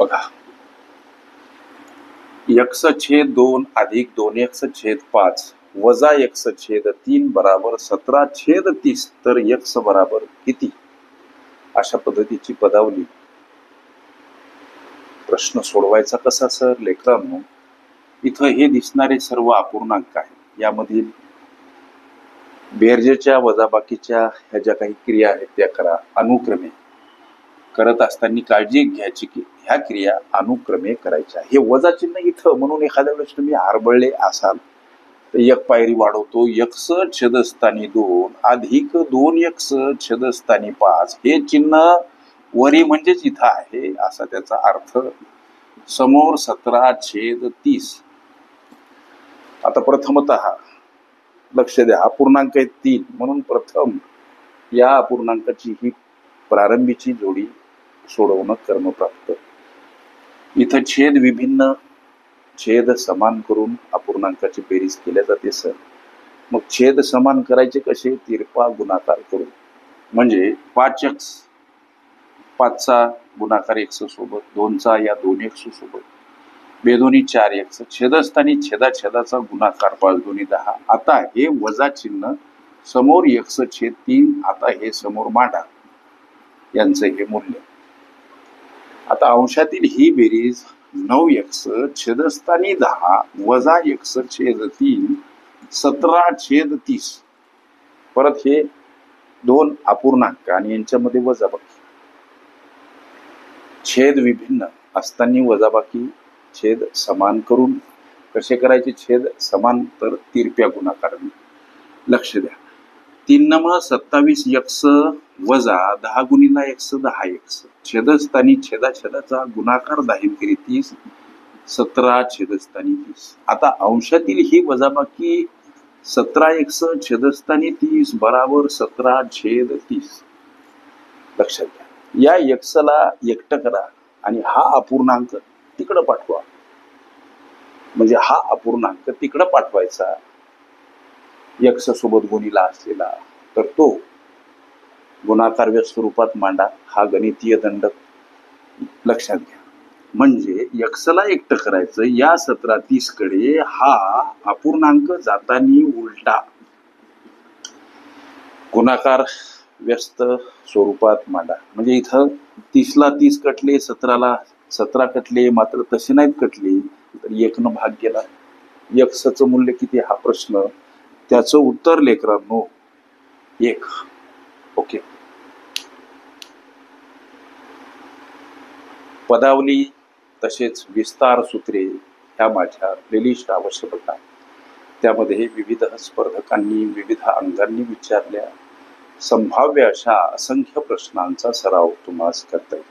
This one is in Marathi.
बघा, x छेद 2 अधिक 2x छेद 5 वजा x छेद 3 बराबर 17 छेद 30 तर x बराबर किती? अशा पद्धतीची पदावली. प्रश्न सोडवायचा कसा सर? लेकरांनो, इथं हे दिसणारे सर्व अपूर्णांक आहेत. यामधील बेरजेच्या वजाबाकीच्या ह्या ज्या काही क्रिया आहेत त्या करा अनुक्रमे. करत असताना काळजी घ्यायची की ह्या क्रिया अनुक्रमे करायच्या. हे वजा चिन्ह इथं म्हणून एखाद्या वेळेस तुम्ही आरबळले असाल तर एक पायरी वाढवतो. x छेदस्थानी 2 अधिक 2x छेदस्थानी 5 हे चिन्ह वरी म्हणजेच इथं आहे असा त्याचा अर्थ. समोर 17 छेद 30. आता प्रथमतः लक्ष द्या, अपूर्णांक आहे 3 म्हणून प्रथम या अपूर्णांकाची ही प्रारंभीची जोडी सोडवणं कर्मप्राप्त. इथं छेद विभिन्न छेद समान करून अपूर्णांकाची बेरीज केल्या जाते सर. मग छेद समान करायचे कसे? तिरपा गुणाकार करून. म्हणजे 5x 5चा गुणाकार x सोबत, 2चा या 2x सोबत, बेदोनी 4x छेदस्थानी छेदाचा गुणाकार 5 दोन्ही 10. आता हे वजा चिन्ह समोर x छेद 3 आता हे समोर मांडा यांचं हे मूल्य. आता अंशातील ही बेरीज 9x छेदस्थानी 10 वजा x छेद 3 17 छेद 30. परत हे दोन अपूर्णांक आणि यांच्यामध्ये वजाबाकी. छेद विभिन्न असताना वजाबाकी छेद समान करून कसे करायचे? छेद समान तर तिरप्या गुणाकाराने. लक्ष द्या, 3 9 27x वजा 10 गुणिला x 10x छेदस्थानी छेदाचा गुणाकार 10 30 17 छेदस्थानी 30. आता अंशातील ही वजाबाकी 17x छेदस्थानी 30 बराबर 17 छेद 30. लक्षात घ्या, या x ला एकटं करा आणि हा अपूर्णांक तिकडं पाठवा. म्हणजे हा अपूर्णांक तिकडं पाठवायचा x सोबत गुणिला असलेला, तर तो गुणाकारव्य स्वरूपात मांडा. हा गणितीय दंडक लक्षात घ्या. म्हणजे x ला एकटं करायचं, या 17 30 कडे हा अपूर्णांक जातानी उलटा गुणाकार व्यस्त स्वरूपात मांडा. म्हणजे इथं 30 ला 30 कटले, 17 ला 17 कटले, मात्र तसे नाहीत कटले तर 1 न भाग गेला. x मूल्य किती हा प्रश्न, त्याचं उत्तर लेकरांनो 1. ओके. पदावली तसेच विस्तार सूत्रे ह्या माझ्या प्लेलिस्ट अवश्य बघा. त्यामध्ये विविध स्पर्धकांनी विविध अंगांनी विचारल्या संभाव्य अशा असंख्य प्रश्नांचा सराव तुम्हाला करता येईल.